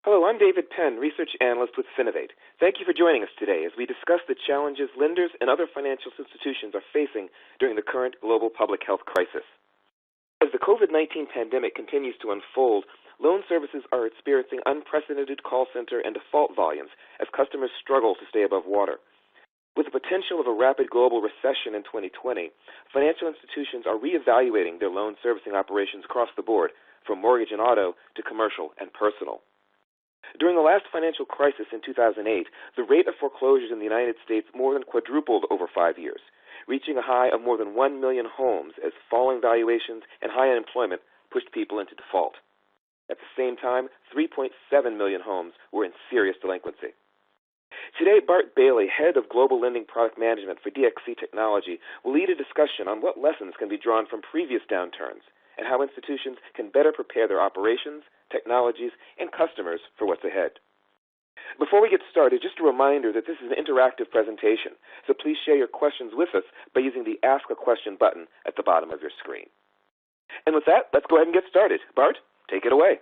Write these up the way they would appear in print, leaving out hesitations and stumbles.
Hello, I'm David Penn, Research Analyst with Finovate. Thank you for joining us today as we discuss the challenges lenders and other financial institutions are facing during the current global public health crisis. As the COVID-19 pandemic continues to unfold, loan services are experiencing unprecedented call center and default volumes as customers struggle to stay above water. With the potential of a rapid global recession in 2020, financial institutions are reevaluating their loan servicing operations across the board, from mortgage and auto to commercial and personal. During the last financial crisis in 2008, the rate of foreclosures in the United States more than quadrupled over 5 years, reaching a high of more than 1 million homes as falling valuations and high unemployment pushed people into default. At the same time, 3.7 million homes were in serious delinquency. Today, Bart Bailey, head of Global Lending Product Management for DXC Technology, will lead a discussion on what lessons can be drawn from previous downturns and how institutions can better prepare their operations, technologies, and customers for what's ahead. Before we get started, just a reminder that this is an interactive presentation, so please share your questions with us by using the Ask a Question button at the bottom of your screen. And with that, let's go ahead and get started. Bart, take it away.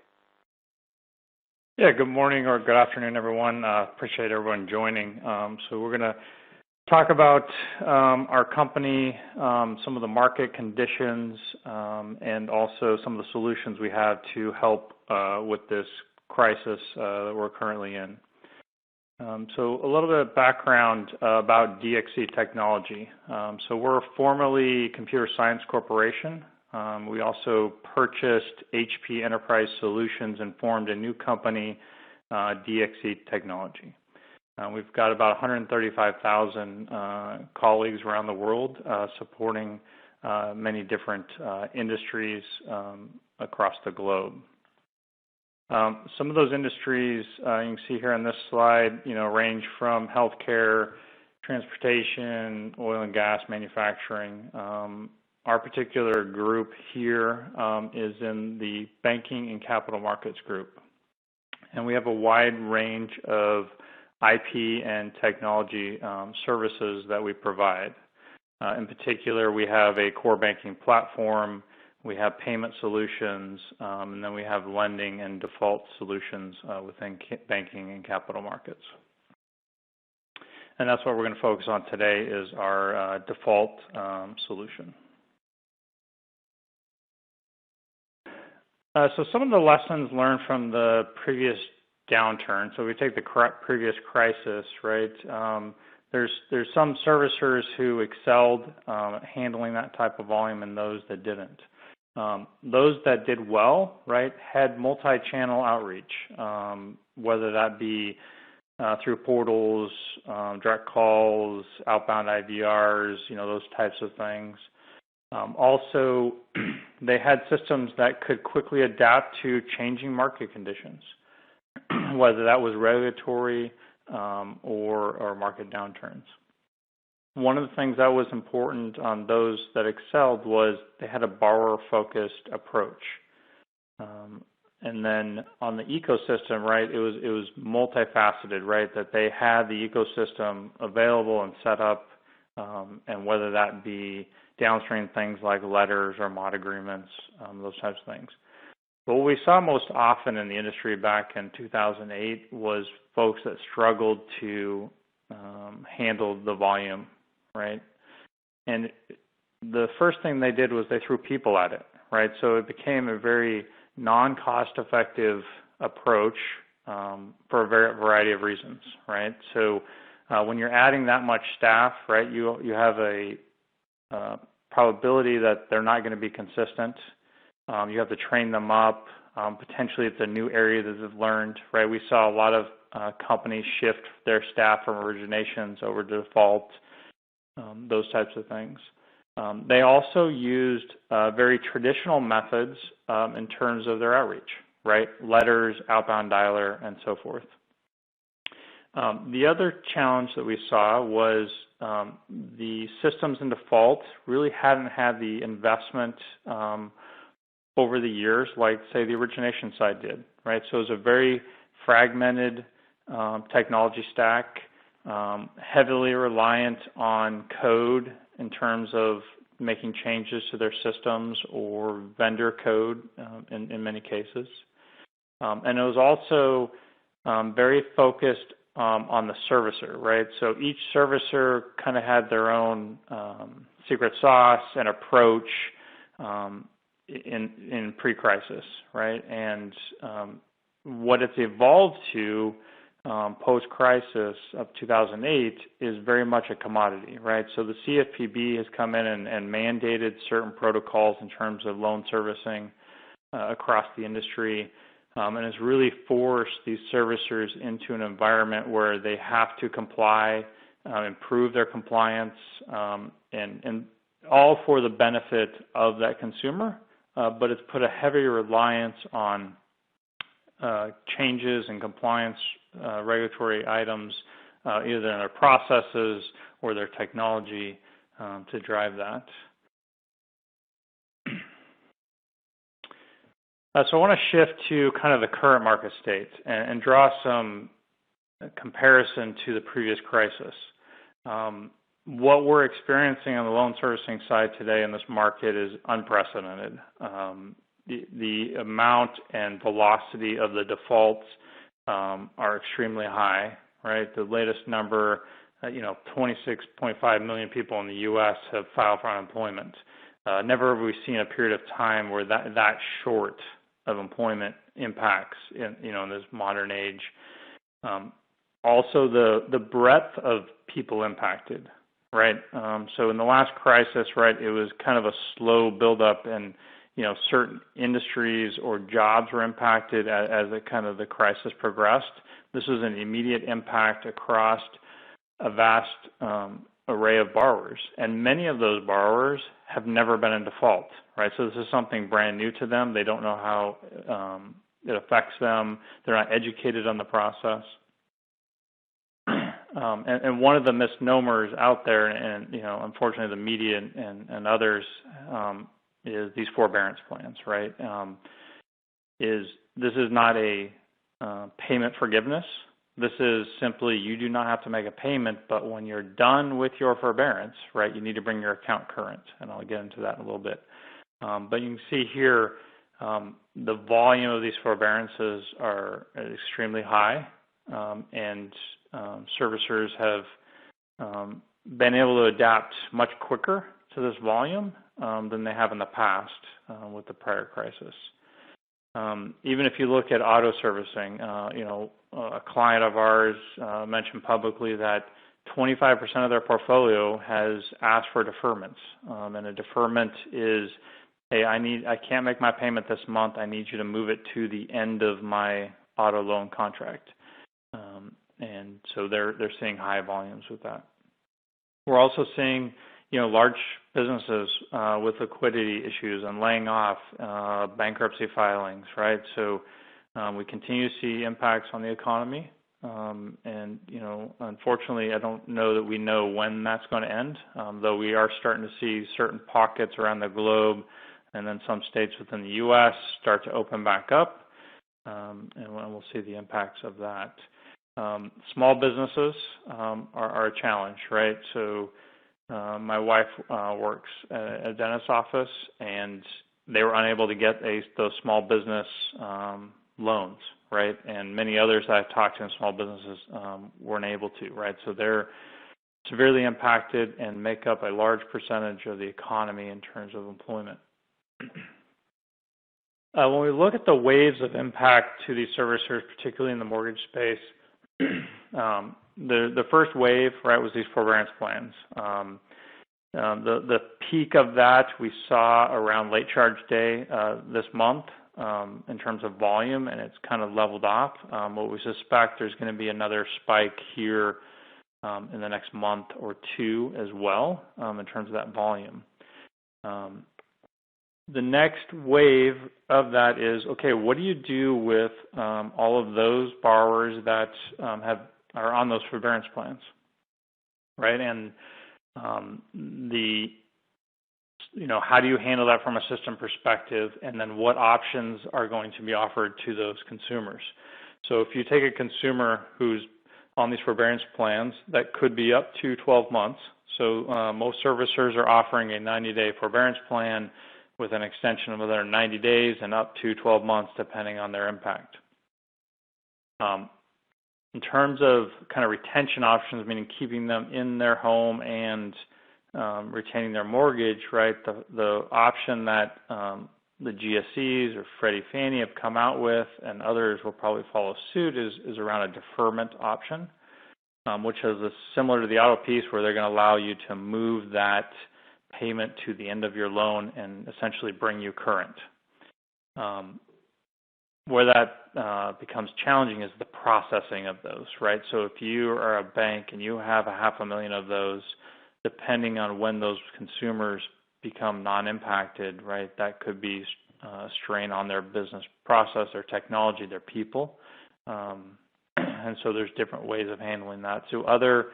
Yeah, good morning or good afternoon, everyone. Appreciate everyone joining. So we're going to talk about our company, some of the market conditions, and also some of the solutions we have to help with this crisis that we're currently in. So a little bit of background about DXC Technology. So we're formerly Computer Science Corporation. We also purchased HP Enterprise Solutions and formed a new company, DXE Technology. We've got about 135,000 colleagues around the world supporting many different industries across the globe. Some of those industries you can see here on this slide, range from healthcare, transportation, oil and gas, manufacturing. Our particular group here is in the banking and capital markets group. And we have a wide range of IP and technology services that we provide. In particular, we have a core banking platform, we have payment solutions, and then we have lending and default solutions within banking and capital markets. And that's what we're going to focus on today is our default solution. So some of the lessons learned from the previous downturn. So we take the previous crisis, right? There's some servicers who excelled handling that type of volume and those that didn't. Those that did well, right, had multi-channel outreach, whether that be through portals, direct calls, outbound IVRs, those types of things. Also, they had systems that could quickly adapt to changing market conditions, whether that was regulatory or market downturns. One of the things that was important on those that excelled was they had a borrower-focused approach. And then on the ecosystem, right, it was multifaceted, right, that they had the ecosystem available and set up, and whether that be downstream things like letters or mod agreements, those types of things. But what we saw most often in the industry back in 2008 was folks that struggled to handle the volume, right? And the first thing they did was they threw people at it, right? So it became a very non-cost-effective approach for a variety of reasons, right? So when you're adding that much staff, right, you have a probability that they're not going to be consistent. You have to train them up. Potentially it's a new area that they've learned, right? We saw a lot of companies shift their staff from originations over to default, those types of things. They also used very traditional methods in terms of their outreach, right? Letters, outbound dialer, and so forth. The other challenge that we saw was the systems in default really hadn't had the investment over the years like, say, the origination side did, right? So it was a very fragmented technology stack, heavily reliant on code in terms of making changes to their systems or vendor code in many cases. And it was also very focused on the servicer, right? So each servicer kind of had their own secret sauce and approach in pre-crisis, right? And what it's evolved to post-crisis of 2008 is very much a commodity, right? So the CFPB has come in and mandated certain protocols in terms of loan servicing across the industry, and has really forced these servicers into an environment where they have to comply, improve their compliance, and all for the benefit of that consumer, but it's put a heavy reliance on changes in compliance regulatory items, either in their processes or their technology to drive that. So I want to shift to kind of the current market state and draw some comparison to the previous crisis. What we're experiencing on the loan servicing side today in this market is unprecedented. The amount and velocity of the defaults are extremely high, right? The latest number, 26.5 million people in the U.S. have filed for unemployment. Never have we seen a period of time where that short of employment impacts in this modern age. Also, the breadth of people impacted, right? So in the last crisis, right, it was kind of a slow buildup, and certain industries or jobs were impacted as the crisis progressed. This was an immediate impact across a vast array of borrowers, and many of those borrowers have never been in default, right? So this is something brand new to them. They don't know how it affects them. They're not educated on the process. And one of the misnomers out there, and unfortunately the media and others, is these forbearance plans, right? This is not a payment forgiveness. This is simply you do not have to make a payment, but when you're done with your forbearance, right, you need to bring your account current, and I'll get into that in a little bit. But you can see here the volume of these forbearances are extremely high, and servicers have been able to adapt much quicker to this volume than they have in the past with the prior crisis. Even if you look at auto servicing, a client of ours mentioned publicly that 25% of their portfolio has asked for deferments, and a deferment is, hey, I can't make my payment this month. I need you to move it to the end of my auto loan contract, and so they're seeing high volumes with that. We're also seeing large businesses with liquidity issues and laying off, bankruptcy filings, right? So we continue to see impacts on the economy, and unfortunately, I don't know that we know when that's going to end, though we are starting to see certain pockets around the globe and then some states within the U.S. start to open back up, and we'll see the impacts of that. Small businesses are a challenge, right? So my wife works at a dentist's office, and they were unable to get those small business loans, right? And many others I've talked to in small businesses weren't able to, right? So they're severely impacted and make up a large percentage of the economy in terms of employment. When we look at the waves of impact to these servicers, particularly in the mortgage space, the first wave, right, was these forbearance plans. The peak of that we saw around late charge day this month in terms of volume, and it's kind of leveled off. What we suspect there's going to be another spike here in the next month or two as well in terms of that volume. The next wave of that is, okay, what do you do with all of those borrowers that are on those forbearance plans, right? And how do you handle that from a system perspective, and then what options are going to be offered to those consumers? So if you take a consumer who's on these forbearance plans, that could be up to 12 months. So most servicers are offering a 90-day forbearance plan with an extension of another 90 days and up to 12 months depending on their impact. In terms of kind of retention options, meaning keeping them in their home and retaining their mortgage, right? The option that the GSEs or Freddie Fannie have come out with, and others will probably follow suit, is around a deferment option, which is similar to the auto piece, where they're going to allow you to move that payment to the end of your loan and essentially bring you current. Where that becomes challenging is the processing of those, right? So if you are a bank and you have $500,000 of those, depending on when those consumers become non-impacted, right, that could be a strain on their business process, their technology, their people. And so there's different ways of handling that. So other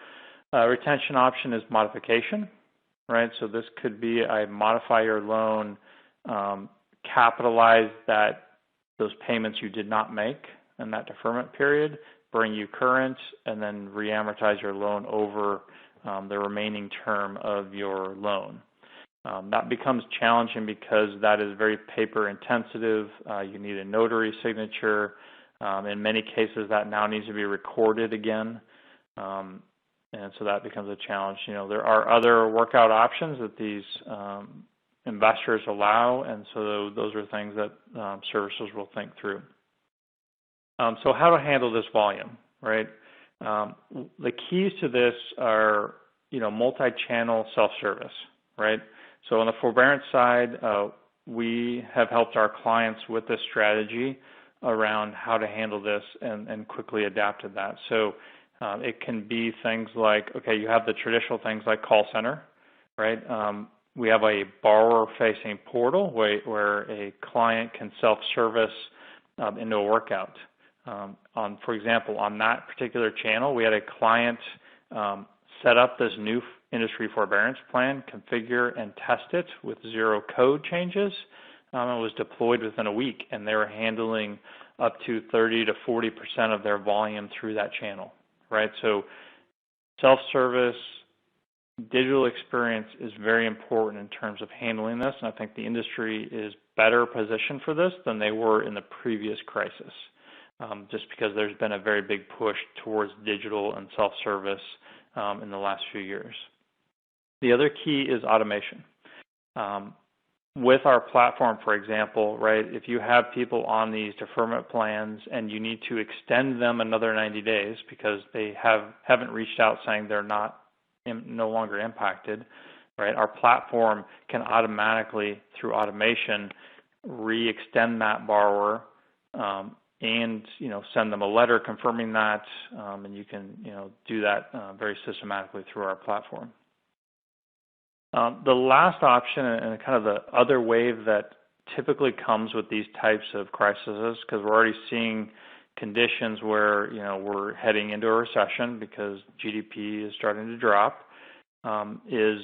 retention option is modification, right? So this could be I modify your loan, capitalize those payments you did not make in that deferment period, bring you current, and then re-amortize your loan over the remaining term of your loan. That becomes challenging because that is very paper intensive. You need a notary signature. In many cases, that now needs to be recorded again. And so that becomes a challenge. You know, there are other workout options that these investors allow, and so those are things that servicers will think through. So how to handle this volume, right? The keys to this are, multi-channel self-service, right? So on the forbearance side, we have helped our clients with this strategy around how to handle this and quickly adapt to that. So it can be things like, okay, you have the traditional things like call center, right? We have a borrower-facing portal where a client can self-service into a workout. For example, on that particular channel, we had a client set up this new industry forbearance plan, configure and test it with 0 code changes. It was deployed within a week, and they were handling up to 30 to 40% of their volume through that channel, right? So self-service, digital experience is very important in terms of handling this, and I think the industry is better positioned for this than they were in the previous crisis, just because there's been a very big push towards digital and self-service in the last few years. The other key is automation. With our platform, for example, right, if you have people on these deferment plans and you need to extend them another 90 days because they haven't reached out saying they're no longer impacted, right, our platform can automatically, through automation, re-extend that borrower and send them a letter confirming that, and you can do that very systematically through our platform. The last option and kind of the other wave that typically comes with these types of crises, because we're already seeing conditions where we're heading into a recession because GDP is starting to drop, is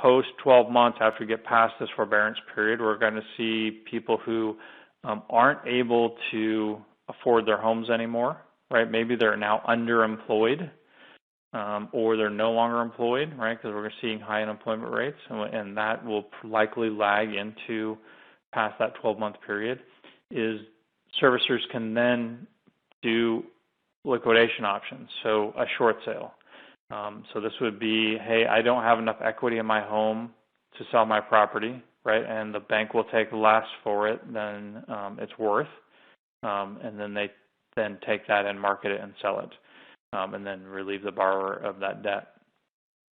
post 12 months after we get past this forbearance period, we're going to see people who aren't able to afford their homes anymore, right? Maybe they're now underemployed. Or they're no longer employed, right, because we're seeing high unemployment rates, and that will likely lag into past that 12-month period, is servicers can then do liquidation options, so a short sale. So this would be, hey, I don't have enough equity in my home to sell my property, right, and the bank will take less for it than it's worth, and then they then take that and market it and sell it. And then relieve the borrower of that debt.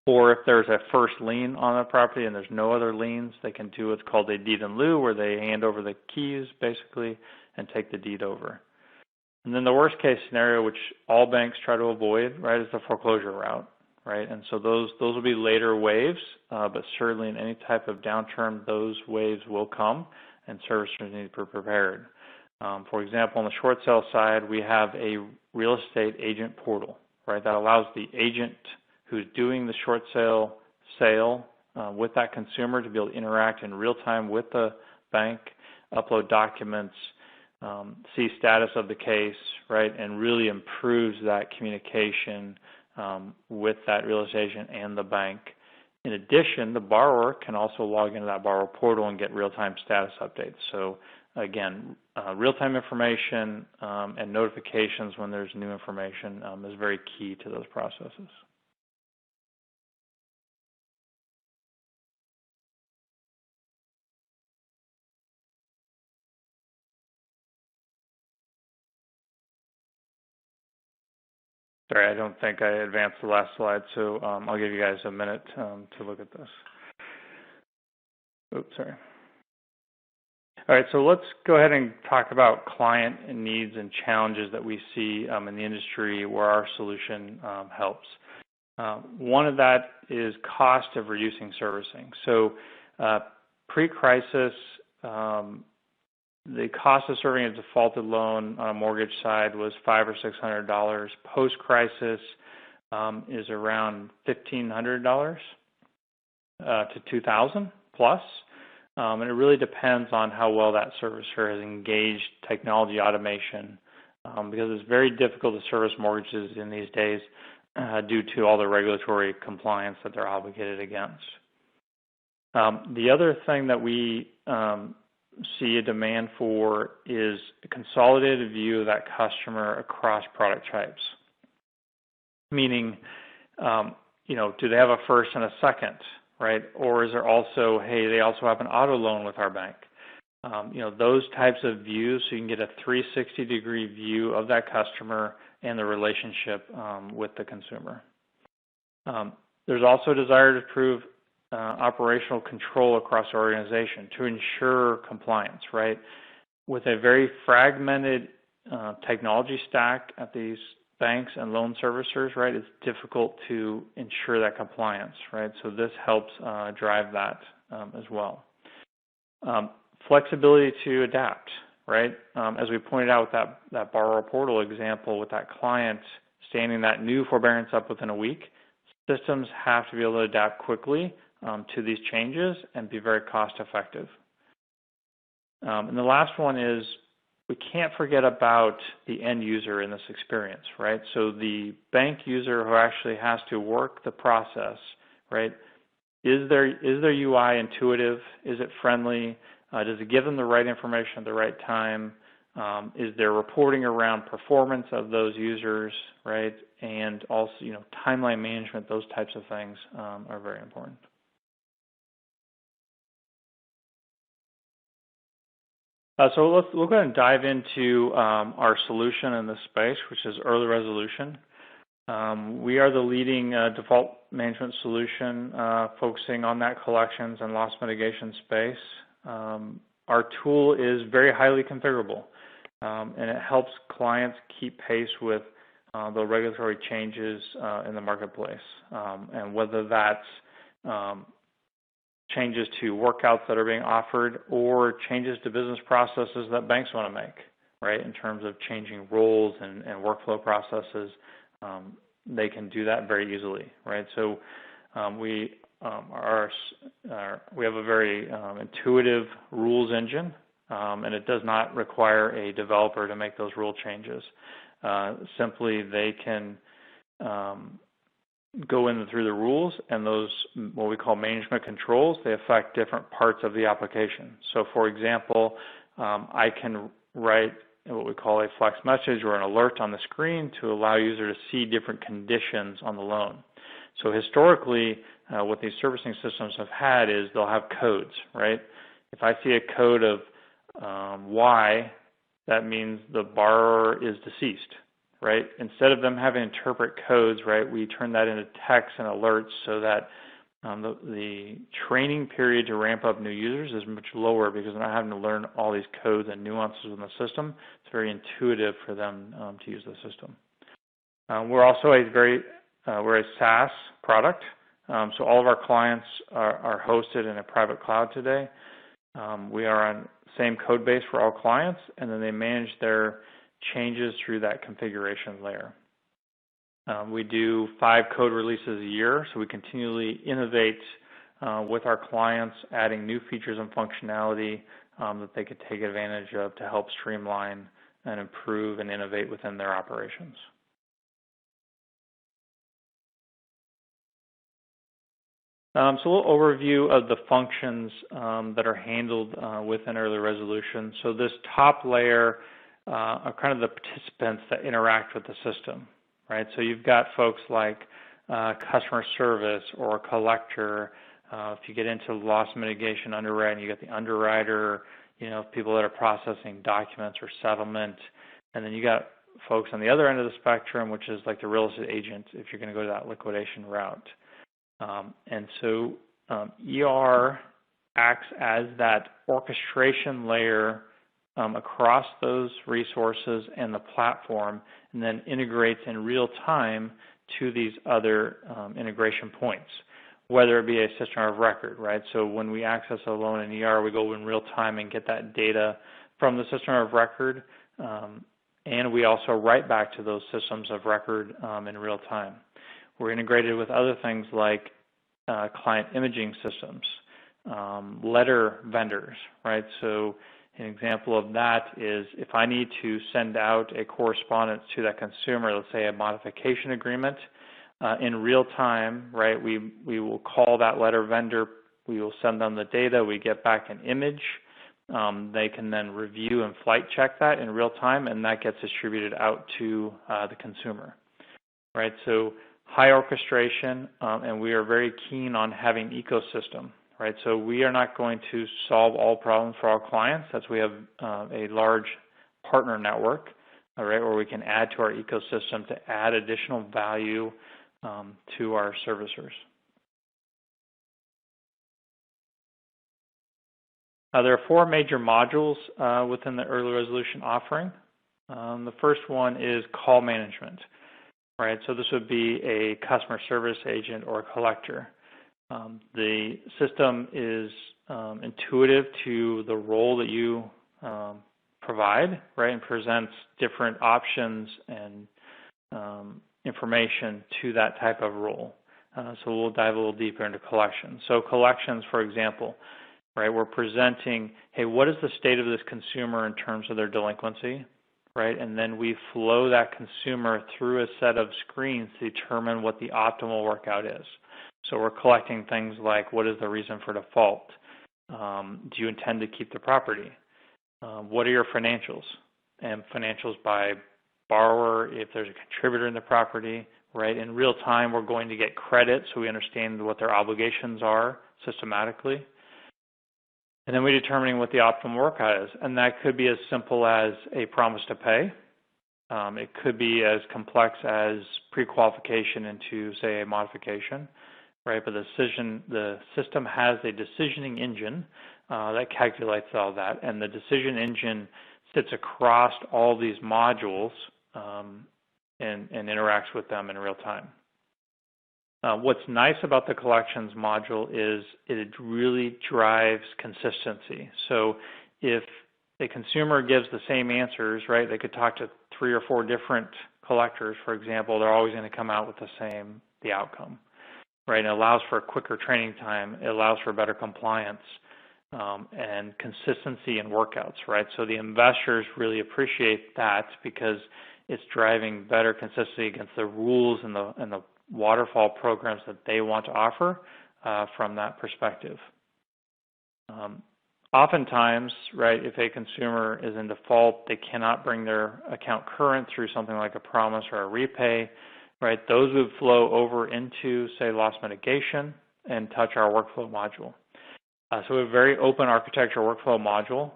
Or if there's a first lien on the property and there's no other liens, they can do what's called a deed in lieu, where they hand over the keys, basically, and take the deed over. And then the worst case scenario, which all banks try to avoid, right, is the foreclosure route, right? And so those will be later waves, but certainly in any type of downturn, those waves will come, and servicers need to be prepared. For example, on the short sale side, we have a real estate agent portal, right, that allows the agent who's doing the short sale with that consumer to be able to interact in real time with the bank, upload documents, see status of the case, right, and really improves that communication with that real estate agent and the bank. In addition, the borrower can also log into that borrower portal and get real-time status updates. So again, real-time information and notifications when there's new information is very key to those processes. Sorry, I don't think I advanced the last slide, so I'll give you guys a minute to look at this. Oops, sorry. All right, so let's go ahead and talk about client needs and challenges that we see in the industry where our solution helps. One of that is cost of reducing servicing. So pre-crisis, the cost of serving a defaulted loan on a mortgage side was $500 or $600. Post-crisis is around $1,500 to $2,000 plus. And it really depends on how well that servicer has engaged technology automation because it's very difficult to service mortgages in these days due to all the regulatory compliance that they're obligated against. The other thing that we see a demand for is a consolidated view of that customer across product types. Meaning, do they have a first and a second, right? Or is there also, hey, they also have an auto loan with our bank? Those types of views, so you can get a 360-degree view of that customer and the relationship with the consumer. There's also a desire to improve operational control across the organization to ensure compliance, right? With a very fragmented technology stack at these banks and loan servicers, right, it's difficult to ensure that compliance, right? So this helps drive that as well. Flexibility to adapt, right? As we pointed out with that borrower portal example with that client standing that new forbearance up within a week, systems have to be able to adapt quickly to these changes and be very cost effective. And the last one is we can't forget about the end user in this experience, right? So the bank user who actually has to work the process, right? Is their UI intuitive? Is it friendly? Does it give them the right information at the right time? Is there reporting around performance of those users, right? And also, timeline management, those types of things are very important. So we'll go ahead and dive into our solution in this space, which is early resolution. We are the leading default management solution focusing on that collections and loss mitigation space. Our tool is very highly configurable, and it helps clients keep pace with the regulatory changes in the marketplace, and whether that's changes to workouts that are being offered or changes to business processes that banks want to make, right, in terms of changing roles and workflow processes. They can do that very easily, right? So we have a very intuitive rules engine, and it does not require a developer to make those rule changes. Simply, they can go in through the rules, and those, what we call management controls, they affect different parts of the application. So for example, I can write what we call a flex message or an alert on the screen to allow user to see different conditions on the loan. So historically, what these servicing systems have had is they'll have codes, right? If I see a code of Y, that means the borrower is deceased, right? Instead of them having to interpret codes, right, we turn that into text and alerts so that the training period to ramp up new users is much lower because they're not having to learn all these codes and nuances in the system. It's very intuitive for them to use the system. We're also we're a SaaS product, so all of our clients are hosted in a private cloud today. We are on the same code base for all clients, and then they manage their changes through that configuration layer. We do 5 code releases a year, so we continually innovate with our clients, adding new features and functionality that they could take advantage of to help streamline and improve and innovate within their operations. So a little overview of the functions that are handled within early resolution. So this top layer are kind of the participants that interact with the system, right? So you've got folks like customer service or a collector. If you get into loss mitigation underwriting, you got the underwriter, people that are processing documents or settlement. And then you got folks on the other end of the spectrum, which is like the real estate agent if you're going to go to that liquidation route. And so ER acts as that orchestration layer across those resources and the platform, and then integrates in real time to these other integration points, whether it be a system of record, right? So when we access a loan in ER, we go in real time and get that data from the system of record, and we also write back to those systems of record in real time. We're integrated with other things like client imaging systems, letter vendors, right? So an example of that is if I need to send out a correspondence to that consumer, let's say a modification agreement, in real time, right, we will call that letter vendor, we will send them the data, we get back an image, they can then review and flight check that in real time, and that gets distributed out to the consumer, right? So high orchestration, and we are very keen on having ecosystem, right? So we are not going to solve all problems for our clients. That's we have a large partner network, all right, where we can add to our ecosystem to add additional value to our servicers. There are 4 major modules within the early resolution offering. The first one is call management, right? So this would be a customer service agent or a collector. The system is intuitive to the role that you provide, right, and presents different options and information to that type of role. So we'll dive a little deeper into collections. So collections, for example, right, we're presenting, hey, what is the state of this consumer in terms of their delinquency, right? And then we flow that consumer through a set of screens to determine what the optimal workout is. So we're collecting things like, what is the reason for default? Do you intend to keep the property? What are your financials? And financials by borrower, if there's a contributor in the property, right? In real time, we're going to get credit so we understand what their obligations are systematically. And then we're determining what the optimal workout is. And that could be as simple as a promise to pay. It could be as complex as pre-qualification into, say, a modification, right? But the system has a decisioning engine that calculates all that. And the decision engine sits across all these modules and interacts with them in real time. What's nice about the collections module is it really drives consistency. So if a consumer gives the same answers, right, they could talk to 3 or 4 different collectors, for example, they're always going to come out with the outcome, right? And it allows for quicker training time. It allows for better compliance and consistency in workouts, right? So the investors really appreciate that because it's driving better consistency against the rules and the waterfall programs that they want to offer from that perspective. Oftentimes, right, if a consumer is in default, they cannot bring their account current through something like a promise or a repay, right? Those would flow over into, say, loss mitigation and touch our workflow module. So we have a very open architecture workflow module.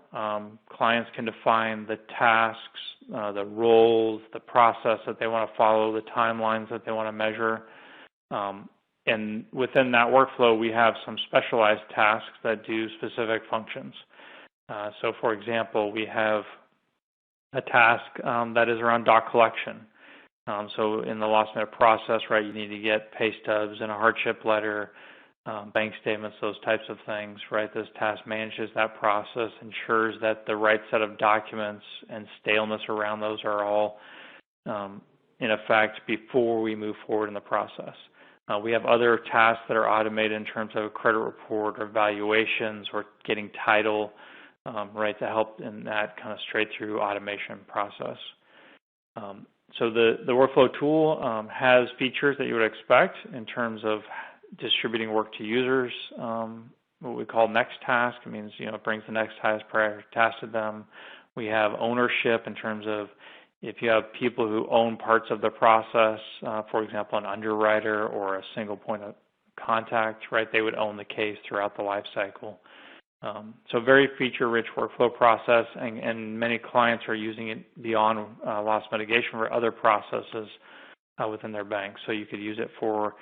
Clients can define the tasks, the roles, the process that they want to follow, the timelines that they want to measure. And within that workflow, we have some specialized tasks that do specific functions. So for example, we have a task that is around doc collection. So in the loss mitigation process, right, you need to get pay stubs and a hardship letter, bank statements, those types of things, right? This task manages that process, ensures that the right set of documents and staleness around those are all in effect before we move forward in the process. We have other tasks that are automated in terms of a credit report or valuations or getting title, right, to help in that kind of straight through automation process. So the workflow tool has features that you would expect in terms of distributing work to users, what we call next task. It means, it brings the next highest priority task to them. We have ownership in terms of if you have people who own parts of the process, for example, an underwriter or a single point of contact, right? They would own the case throughout the life cycle. So very feature-rich workflow process, and many clients are using it beyond loss mitigation for other processes within their bank. So you could use it for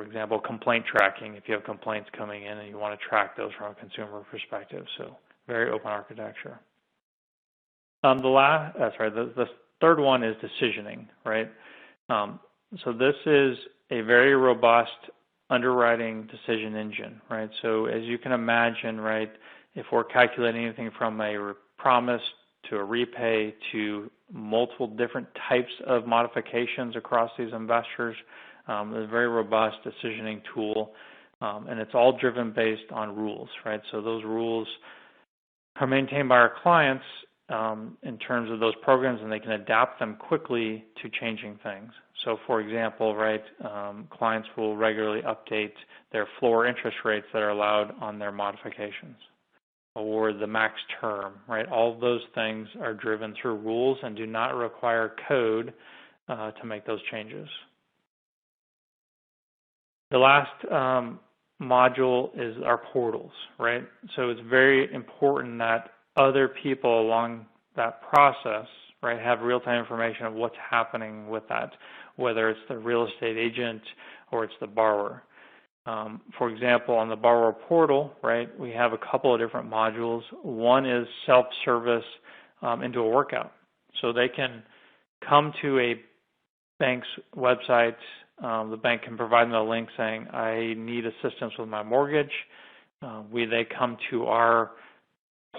example, complaint tracking if you have complaints coming in and you want to track those from a consumer perspective. So very open architecture. The third one is decisioning, right? So this is a very robust underwriting decision engine, right? So as you can imagine, right, if we're calculating anything from a promise to a repay to multiple different types of modifications across these investors, it's a very robust decisioning tool, and it's all driven based on rules, right? So those rules are maintained by our clients in terms of those programs, and they can adapt them quickly to changing things. So for example, right, clients will regularly update their floor interest rates that are allowed on their modifications, or the max term, right? All of those things are driven through rules and do not require code to make those changes. The last module is our portals, right? So it's very important that other people along that process, right, have real-time information of what's happening with that, whether it's the real estate agent or it's the borrower. For example, on the borrower portal, right, we have a couple of different modules. One is self-service into a workout. So they can come to a bank's website. The bank can provide them a link saying, I need assistance with my mortgage. They come to our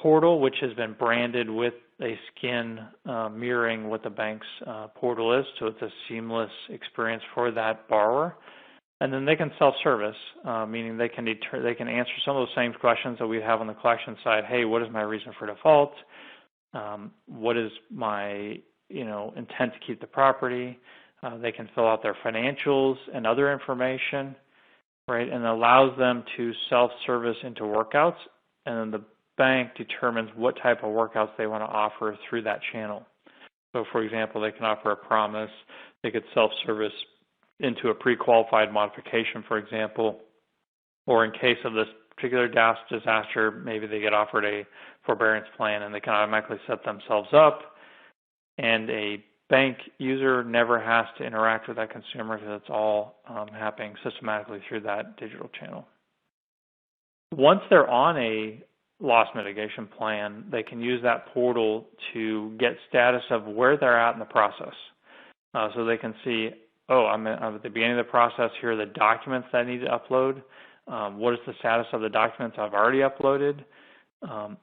portal, which has been branded with a skin mirroring what the bank's portal is, so it's a seamless experience for that borrower. And then they can self-service, meaning they can answer some of those same questions that we have on the collection side. Hey, what is my reason for default? What is my intent to keep the property? They can fill out their financials and other information, right? And it allows them to self-service into workouts, and then the bank determines what type of workouts they want to offer through that channel. So for example, they can offer a promise. They could self-service into a pre-qualified modification, for example, or in case of this particular disaster, maybe they get offered a forbearance plan and they can automatically set themselves up, and a bank user never has to interact with that consumer because it's all happening systematically through that digital channel. Once they're on a loss mitigation plan, they can use that portal to get status of where they're at in the process. So they can see, I'm at the beginning of the process. Here are the documents that I need to upload. What is the status of the documents I've already uploaded?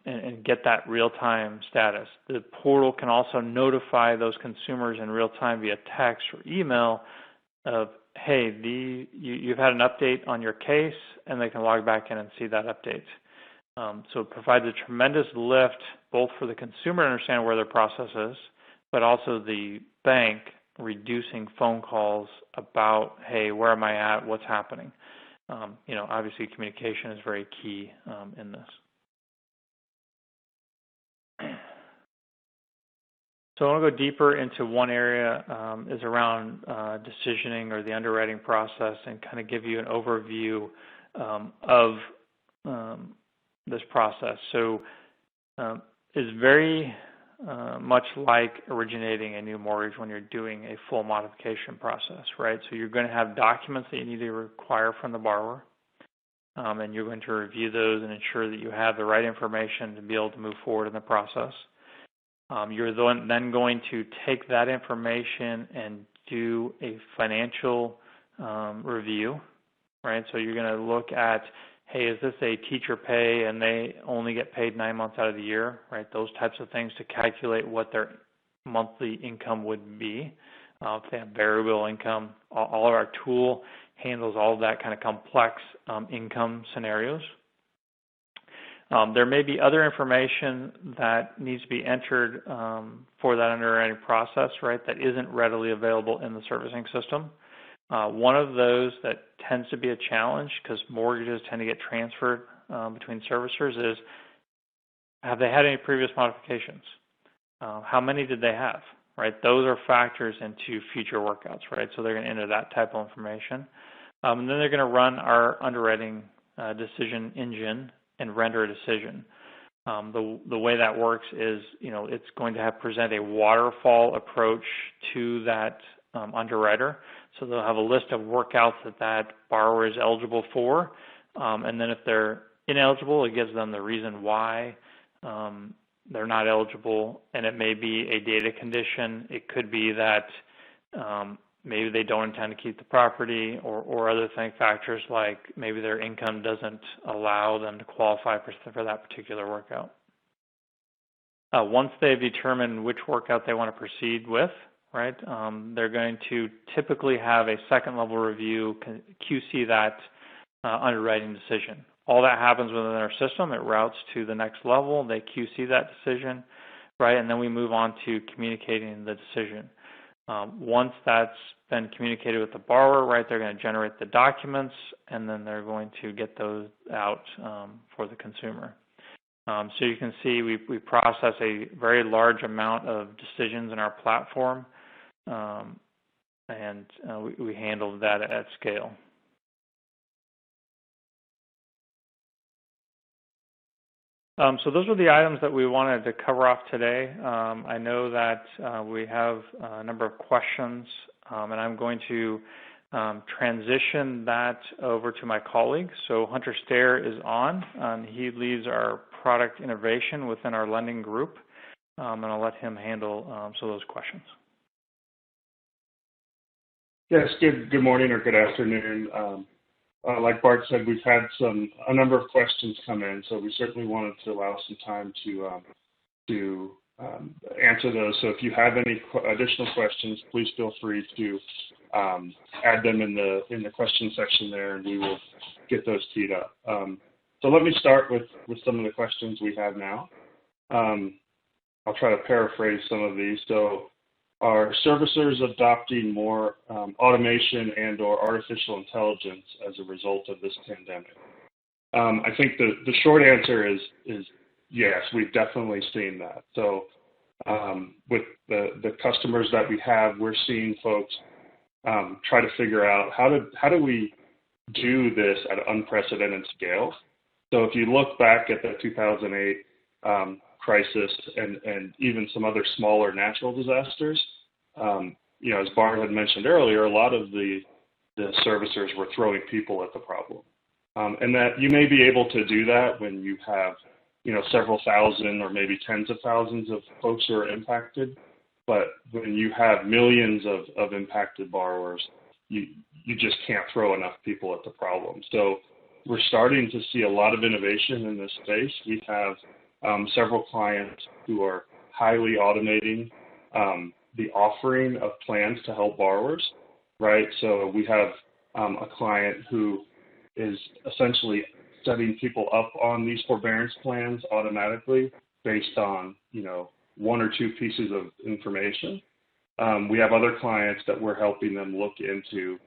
And get that real-time status. The portal can also notify those consumers in real time via text or email of, hey, you've had an update on your case, and they can log back in and see that update. So it provides a tremendous lift both for the consumer to understand where their process is, but also the bank reducing phone calls about, hey, where am I at, what's happening? Obviously communication is very key in this. So I want to go deeper into one area is around decisioning or the underwriting process, and kind of give you an overview of this process. So it's very much like originating a new mortgage when you're doing a full modification process, right? So you're going to have documents that you need to require from the borrower, and you're going to review those and ensure that you have the right information to be able to move forward in the process. You're then going to take that information and do a financial review, right? So you're going to look at, hey, is this a teacher pay and they only get paid 9 months out of the year, right? Those types of things to calculate what their monthly income would be. If they have variable income, all of our tool handles all of that kind of complex income scenarios. There may be other information that needs to be entered for that underwriting process, right, that isn't readily available in the servicing system. One of those that tends to be a challenge because mortgages tend to get transferred between servicers is, have they had any previous modifications? How many did they have? Right? Those are factors into future workouts, right? So they're going to enter that type of information. And then they're going to run our underwriting decision engine and render a decision. The way that works is, it's going to present a waterfall approach to that underwriter. So they'll have a list of workouts that borrower is eligible for. And then if they're ineligible, it gives them the reason why they're not eligible. And it may be a data condition. It could be that maybe they don't intend to keep the property, or other factors like maybe their income doesn't allow them to qualify for that particular workout. Once they've determined which workout they want to proceed with, right, they're going to typically have a second level review, QC that underwriting decision. All that happens within our system. It routes to the next level. They QC that decision, right, and then we move on to communicating the decision. Once that's been communicated with the borrower, right, they're going to generate the documents, and then they're going to get those out for the consumer. So you can see we process a very large amount of decisions in our platform, and we handle that at scale. So those are the items that we wanted to cover off today. I know that we have a number of questions, and I'm going to transition that over to my colleague. So Hunter Stair is on, and he leads our product innovation within our lending group, and I'll let him handle some of those questions. Yes, good morning or good afternoon. Like Bart said, we've had a number of questions come in, so we certainly wanted to allow some time to answer those. So if you have any additional questions, please feel free to add them in the question section there, and we will get those teed up. So let me start with some of the questions we have now. I'll try to paraphrase some of these. So, are servicers adopting more automation and/or artificial intelligence as a result of this pandemic? I think the short answer is yes, we've definitely seen that. So with the customers that we have, we're seeing folks try to figure out how do we do this at an unprecedented scale. So if you look back at the 2008 crisis and even some other smaller natural disasters, as Bart had mentioned earlier, a lot of the servicers were throwing people at the problem. And that you may be able to do that when you have, several thousand or maybe tens of thousands of folks who are impacted. But when you have millions of impacted borrowers, you just can't throw enough people at the problem. So we're starting to see a lot of innovation in this space. We have several clients who are highly automating the offering of plans to help borrowers, right? So we have a client who is essentially setting people up on these forbearance plans automatically based on, one or two pieces of information. We have other clients that we're helping them look into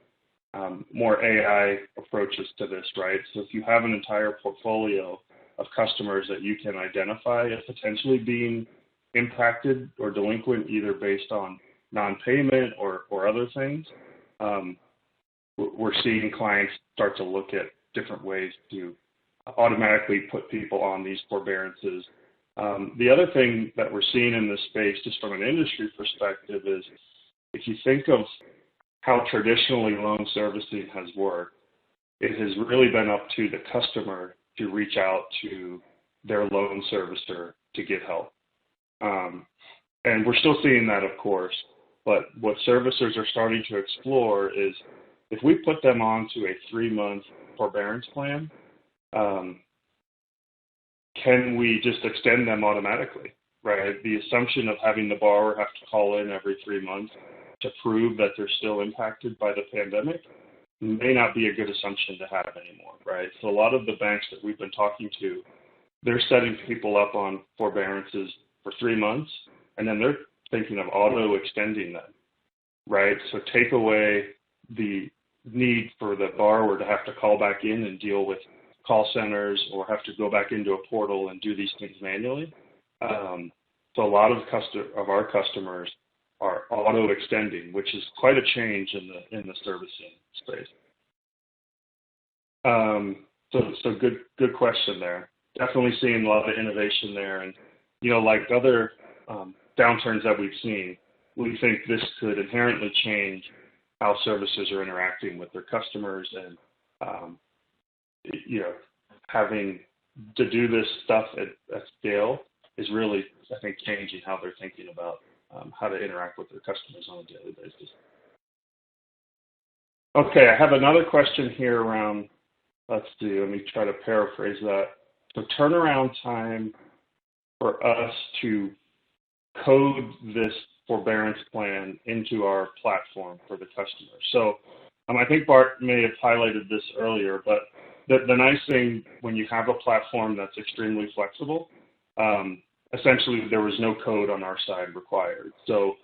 more AI approaches to this, right? So if you have an entire portfolio of customers that you can identify as potentially being impacted or delinquent, either based on non-payment or other things, we're seeing clients start to look at different ways to automatically put people on these forbearances. The other thing that we're seeing in this space, just from an industry perspective, is if you think of how traditionally loan servicing has worked, it has really been up to the customer to reach out to their loan servicer to get help. And we're still seeing that, of course, but what servicers are starting to explore is if we put them onto a 3-month forbearance plan, can we just extend them automatically, right? The assumption of having the borrower have to call in every 3 months to prove that they're still impacted by the pandemic may not be a good assumption to have anymore, right? So a lot of the banks that we've been talking to, they're setting people up on forbearances for 3 months, and then they're thinking of auto-extending them, right? So take away the need for the borrower to have to call back in and deal with call centers or have to go back into a portal and do these things manually. So a lot of our customers are auto extending, which is quite a change in the servicing space. So good question there. Definitely seeing a lot of innovation there, and like other downturns that we've seen, we think this could inherently change how servicers are interacting with their customers, and having to do this stuff at scale is really, I think, changing how they're thinking about how to interact with their customers on a daily basis. Okay, I have another question here around, let's see, let me try to paraphrase that. So turnaround time for us to code this forbearance plan into our platform for the customer. So I think Bart may have highlighted this earlier, but the nice thing when you have a platform that's extremely flexible, essentially there was no code on our side required. So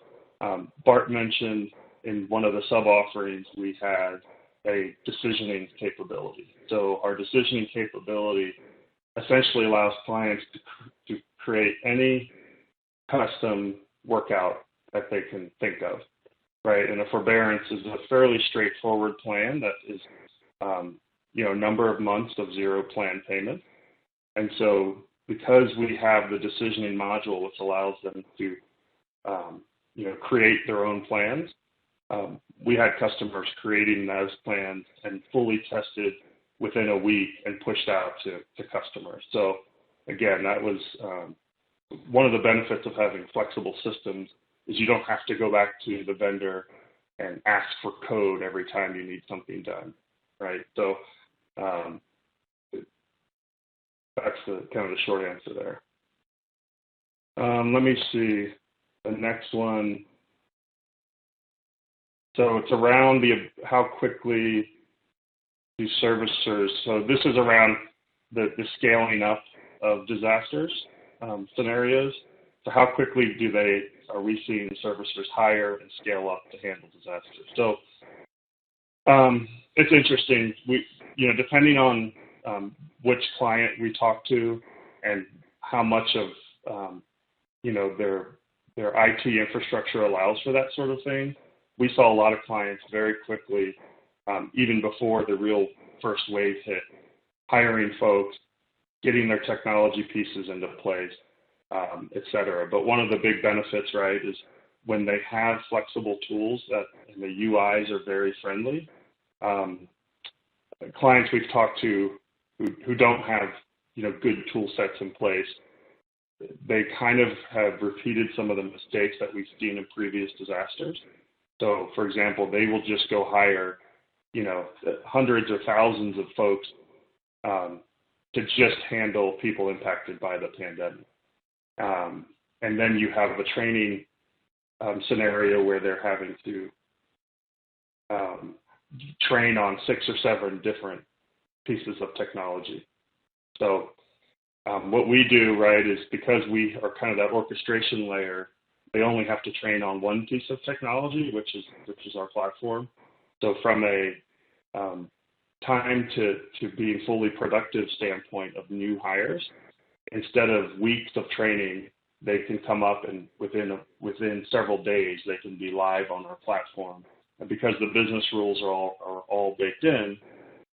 Bart mentioned in one of the sub-offerings we had a decisioning capability. So our decisioning capability essentially allows clients to create any custom workout that they can think of, right? And a forbearance is a fairly straightforward plan that is, a number of months of zero plan payment. And so because we have the decisioning module, which allows them to, create their own plans, we had customers creating those plans and fully tested within a week and pushed out to customers. So again, that was one of the benefits of having flexible systems is you don't have to go back to the vendor and ask for code every time you need something done, right? So that's kind of the short answer there. Let me see the next one. So it's around how quickly do servicers, so this is around the scaling up of disasters scenarios. So how quickly are we seeing servicers hire and scale up to handle disasters? So it's interesting. Depending on which client we talk to and how much of their IT infrastructure allows for that sort of thing, we saw a lot of clients very quickly, even before the real first wave hit, hiring folks, getting their technology pieces into place, et cetera. But one of the big benefits, right, is when they have flexible tools and the UIs are very friendly, clients we've talked to who don't have, good tool sets in place, they kind of have repeated some of the mistakes that we've seen in previous disasters. So, for example, they will just go hire, hundreds or thousands of folks to just handle people impacted by the pandemic. And then you have a training scenario where they're having to train on 6 or 7 different pieces of technology. So what we do, right, is because we are kind of that orchestration layer, they only have to train on one piece of technology, which is our platform. So from a time to being fully productive standpoint of new hires, instead of weeks of training, they can come up and within several days they can be live on our platform. And because the business rules are all baked in,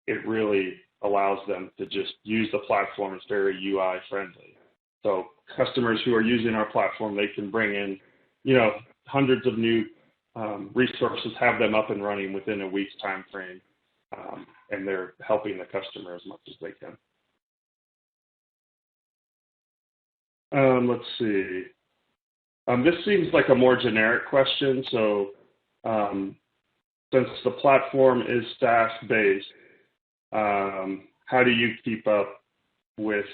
it really allows them to just use the platform. It's very UI friendly. So customers who are using our platform, they can bring in, hundreds of new resources, have them up and running within a week's time frame, and they're helping the customer as much as they can. Let's see. This seems like a more generic question. So since the platform is SaaS-based, how do you keep up with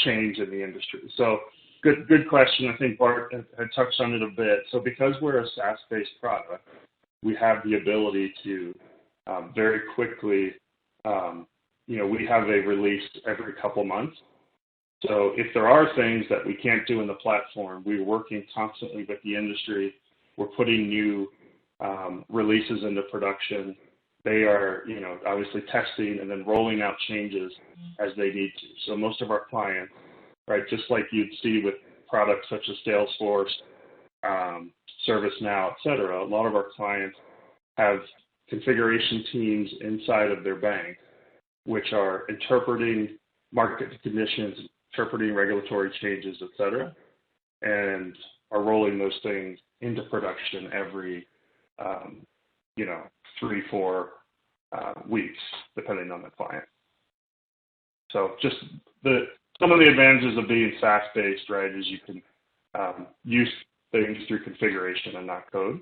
change in the industry? So good question. I think Bart had touched on it a bit. So because we're a SaaS-based product, we have the ability to very quickly, we have a release every couple months. So if there are things that we can't do in the platform, we're working constantly with the industry. We're putting new releases into production. They are, obviously testing and then rolling out changes as they need to. So most of our clients, right, just like you'd see with products such as Salesforce, ServiceNow, et cetera, a lot of our clients have configuration teams inside of their bank, which are interpreting market conditions, interpreting regulatory changes, et cetera, and are rolling those things into production every, 3-4 weeks, depending on the client. So just some of the advantages of being SaaS-based, right, is you can use things through configuration and not code.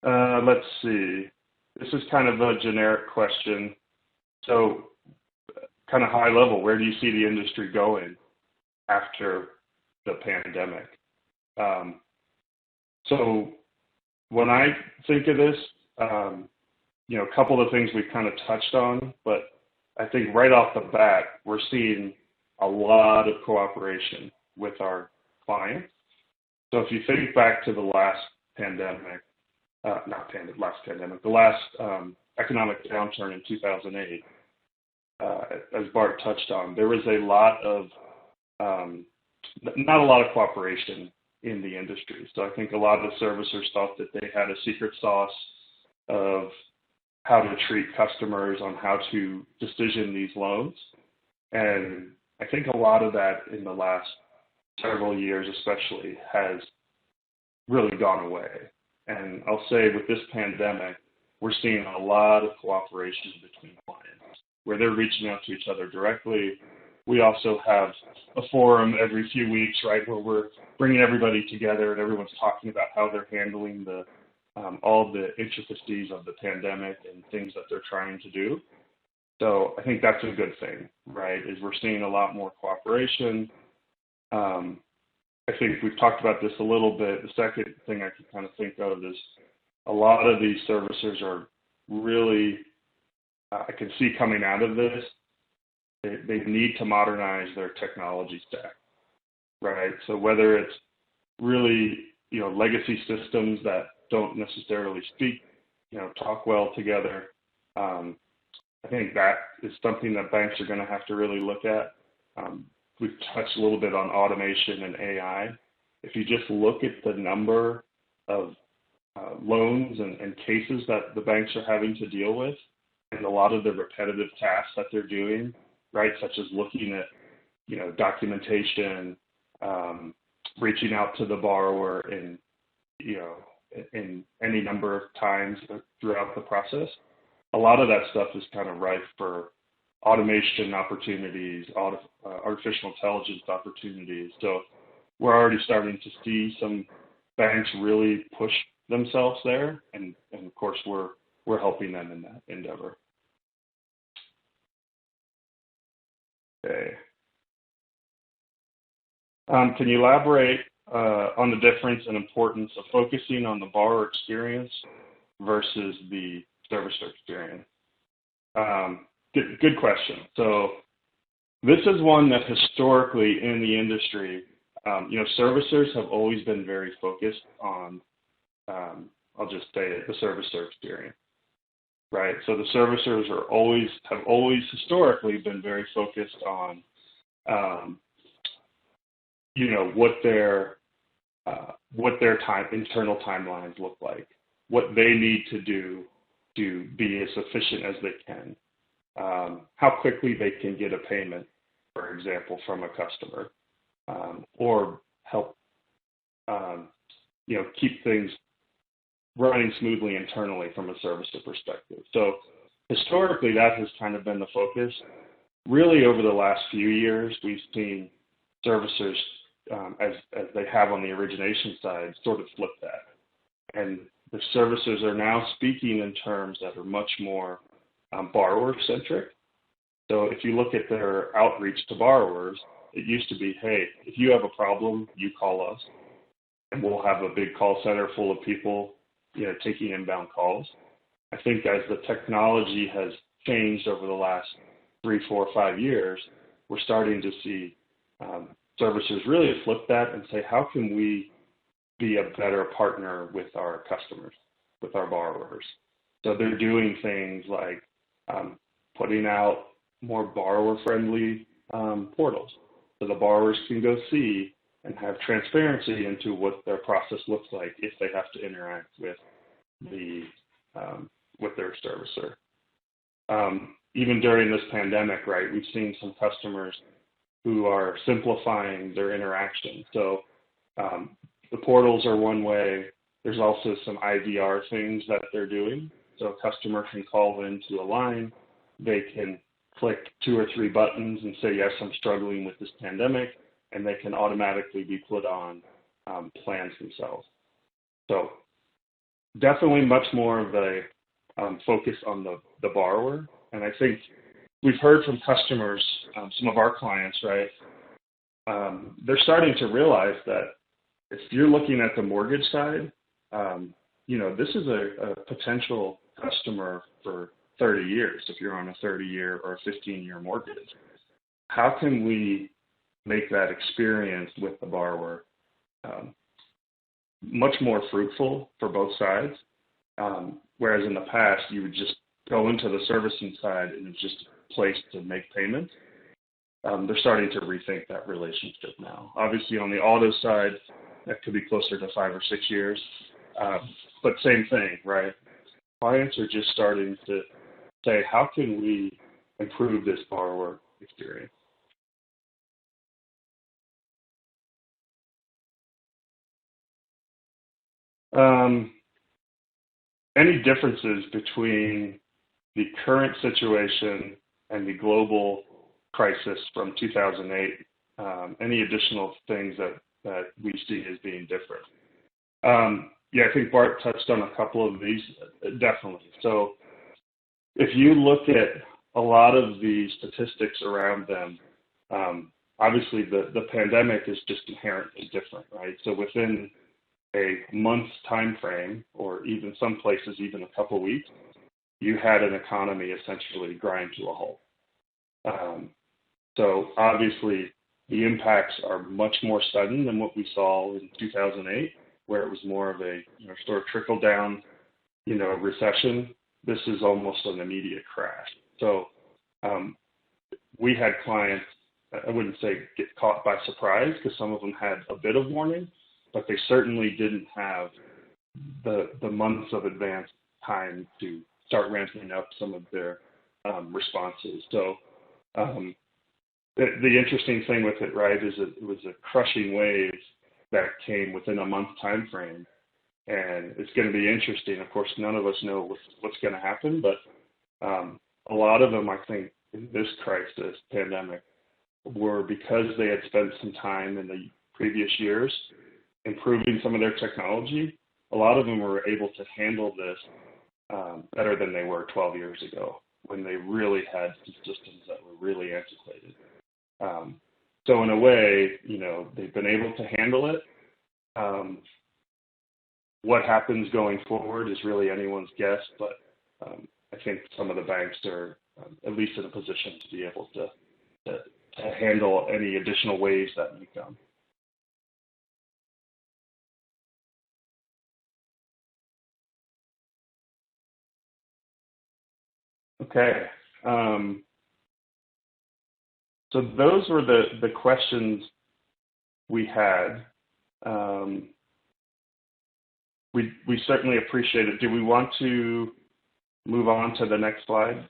Let's see. This is kind of a generic question. So kind of high level, where do you see the industry going after the pandemic? So when I think of this, a couple of things we've kind of touched on, but I think right off the bat, we're seeing a lot of cooperation with our clients. So if you think back to the last pandemic, the last economic downturn in 2008, as Bart touched on, there was not a lot of cooperation in the industry. So I think a lot of the servicers thought that they had a secret sauce of how to treat customers, on how to decision these loans. And I think a lot of that in the last several years especially has really gone away. And I'll say with this pandemic, we're seeing a lot of cooperation between clients where they're reaching out to each other directly. We also have a forum every few weeks, right, where we're bringing everybody together and everyone's talking about how they're handling all the intricacies of the pandemic and things that they're trying to do. So I think that's a good thing, right, is we're seeing a lot more cooperation. I think we've talked about this a little bit. The second thing I can kind of think of is a lot of these servicers are really, I can see coming out of this, they need to modernize their technology stack, right? So whether it's really, legacy systems that don't necessarily speak, talk well together, I think that is something that banks are going to have to really look at. We've touched a little bit on automation and AI. If you just look at the number of loans and cases that the banks are having to deal with, and a lot of the repetitive tasks that they're doing, right, such as looking at, documentation, reaching out to the borrower in any number of times throughout the process, a lot of that stuff is kind of ripe for automation opportunities, artificial intelligence opportunities. So we're already starting to see some banks really push themselves there, and of course we're helping them in that endeavor. Okay. Can you elaborate on the difference and importance of focusing on the borrower experience versus the servicer experience? Good question. So this is one that historically in the industry, servicers have always been very focused on, I'll just say it, the servicer experience, right? So the servicers have always historically been very focused on, what their internal timelines look like, what they need to do to be as efficient as they can, how quickly they can get a payment, for example, from a customer, or help, keep things running smoothly internally from a servicer perspective. So historically, that has kind of been the focus. Really, over the last few years, we've seen servicers, as they have on the origination side, sort of flip that. And the servicers are now speaking in terms that are much more borrower-centric. So if you look at their outreach to borrowers, it used to be, hey, if you have a problem, you call us, and we'll have a big call center full of people, taking inbound calls. I think as the technology has changed over the last 3, 4, 5 years, we're starting to see servicers really flip that and say, how can we be a better partner with our customers, with our borrowers. So they're doing things like putting out more borrower-friendly portals, so the borrowers can go see and have transparency into what their process looks like if they have to interact with their servicer. Even during this pandemic, right, we've seen some customers who are simplifying their interaction. So the portals are one way. There's also some IVR things that they're doing. So a customer can call into a line. They can click 2 or 3 buttons and say, yes, I'm struggling with this pandemic, and they can automatically be put on plans themselves. So definitely much more of a focus on the borrower. And I think we've heard from customers, some of our clients, right, they're starting to realize that if you're looking at the mortgage side, this is a potential customer for 30 years if you're on a 30-year or a 15-year mortgage. How can we make that experience with the borrower much more fruitful for both sides? Whereas in the past, you would just go into the servicing side and it's just a place to make payments. They're starting to rethink that relationship now. Obviously, on the auto side, that could be closer to 5 or 6 years. But same thing, right? Clients are just starting to say, how can we improve this borrower experience? Any differences between the current situation and the global crisis from 2008? Any additional things that we see as being different? Yeah, I think Bart touched on a couple of these, definitely. So if you look at a lot of the statistics around them, obviously the pandemic is just inherently different, right? So within a month's time frame, or even some places even a couple of weeks, you had an economy essentially grind to a halt. So obviously the impacts are much more sudden than what we saw in 2008, where it was more of a sort of trickle down, recession. This is almost an immediate crash. So we had clients, I wouldn't say get caught by surprise, because some of them had a bit of warning, but they certainly didn't have the months of advance time to start ramping up some of their responses. So the interesting thing with it, right, is it was a crushing wave that came within a month time frame. And it's going to be interesting. Of course, none of us know what's going to happen, but a lot of them, I think, in this crisis, pandemic, were because they had spent some time in the previous years improving some of their technology. A lot of them were able to handle this better than they were 12 years ago, when they really had some systems that were really antiquated. So in a way, they've been able to handle it. What happens going forward is really anyone's guess, but I think some of the banks are at least in a position to be able to handle any additional waves that may come. Okay. So those were the questions we had. We certainly appreciate it. Do we want to move on to the next slide?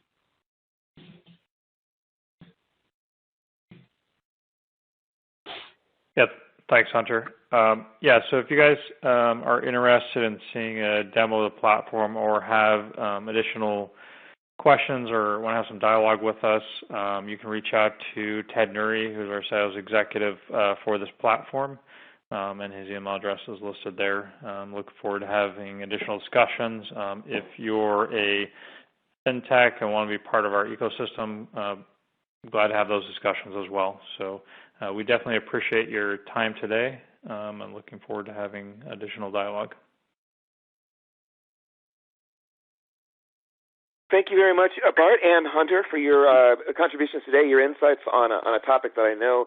Yep. Thanks, Hunter. So if you guys are interested in seeing a demo of the platform or have additional questions or want to have some dialogue with us, you can reach out to Ted Nuri, who's our sales executive for this platform, and his email address is listed there. Look forward to having additional discussions. If you're a fintech and want to be part of our ecosystem, glad to have those discussions as well. So we definitely appreciate your time today, and looking forward to having additional dialogue. Thank you very much, Bart and Hunter, for your contributions today, your insights on a topic that I know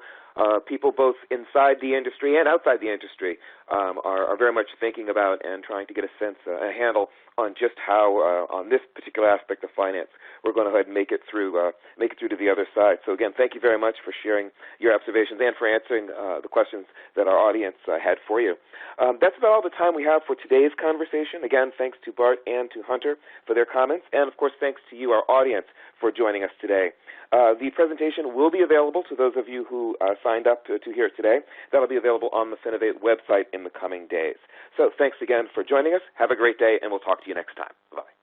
people both inside the industry and outside the industry are very much thinking about and trying to get a handle on just how, on this particular aspect of finance, we're going to go ahead and make it through to the other side. So again, thank you very much for sharing your observations and for answering the questions that our audience had for you. That's about all the time we have for today's conversation. Again, thanks to Bart and to Hunter for their comments, and of course, thanks to you, our audience, for joining us today. The presentation will be available to those of you who signed up to hear it today. That'll be available on the Finovate website in the coming days. So thanks again for joining us. Have a great day, and we'll talk to you next time. Bye.